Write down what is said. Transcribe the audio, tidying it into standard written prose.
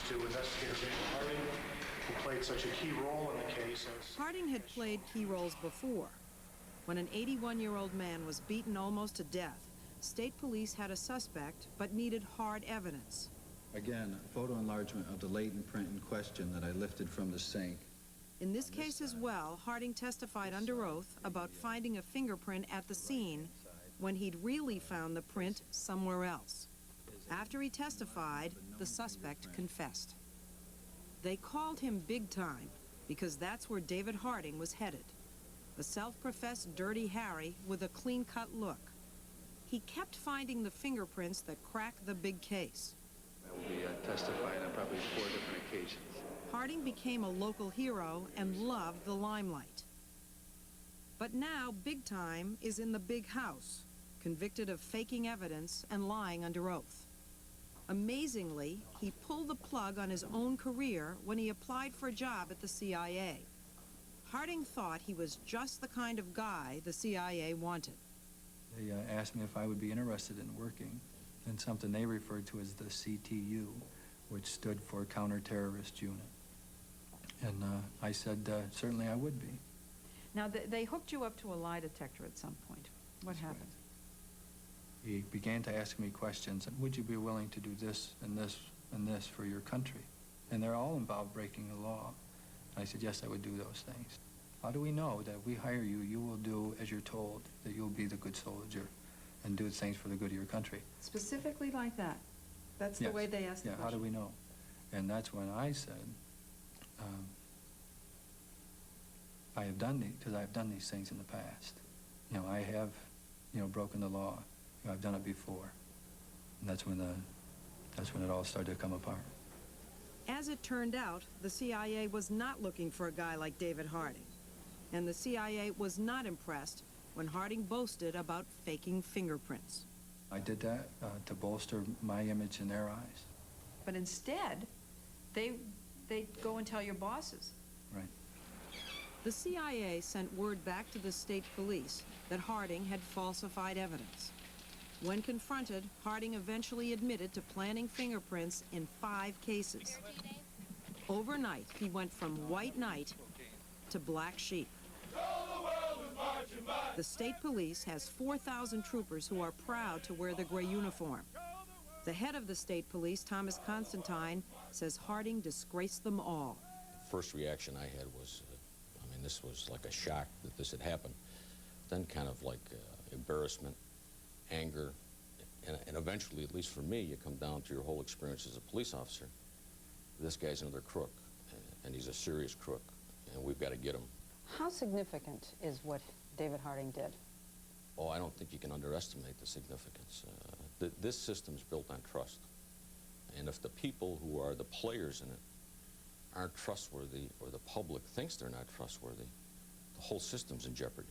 to Investigator David Harding, who played such a key role in the case. Harding had played key roles before. When an 81-year-old man was beaten almost to death, state police had a suspect but needed hard evidence. Again, photo enlargement of the latent print in question that I lifted from the sink. In this case as well, Harding testified under oath about finding a fingerprint at the scene when he'd really found the print somewhere else. After he testified, the suspect confessed. They called him Big Time because that's where David Harding was headed. A self-professed Dirty Harry with a clean-cut look. He kept finding the fingerprints that cracked the big case. I will be testifying on probably 4 different occasions. Harding became a local hero and loved the limelight. But now Big Time is in the big house, convicted of faking evidence and lying under oath. Amazingly, he pulled the plug on his own career when he applied for a job at the CIA. Harding thought he was just the kind of guy the CIA wanted. They asked me if I would be interested in working in something they referred to as the CTU, which stood for Counterterrorist Unit. And I said, certainly I would be. Now, they hooked you up to a lie detector at some point. What happened? He began to ask me questions. Would you be willing to do this and this and this for your country? And they're all involved breaking the law. I said, yes, I would do those things. How do we know that if we hire you, you will do as you're told, that you'll be the good soldier and do things for the good of your country? Specifically like that? That's Yes. the way they asked the Yeah, question? how do we know? And that's when I said, I have done these, because I've done these things in the past. You know, I have, broken the law. I've done it before. And that's when it all started to come apart. As it turned out, the CIA was not looking for a guy like David Harding. And the CIA was not impressed when Harding boasted about faking fingerprints. I did that to bolster my image in their eyes. But instead, they go and tell your bosses. Right. The CIA sent word back to the state police that Harding had falsified evidence. When confronted, Harding eventually admitted to planting fingerprints in 5 cases. Overnight, he went from white knight to black sheep. The state police has 4,000 troopers who are proud to wear the gray uniform. The head of the state police, Thomas Constantine, says Harding disgraced them all. First reaction I had was, this was like a shock that this had happened. Then kind of like embarrassment, anger, and eventually, at least for me, you come down to your whole experience as a police officer. This guy's another crook, and he's a serious crook, and we've got to get him. How significant is what David Harding did? Oh, I don't think you can underestimate the significance. This system's built on trust. And if the people who are the players in it aren't trustworthy, or the public thinks they're not trustworthy, the whole system's in jeopardy.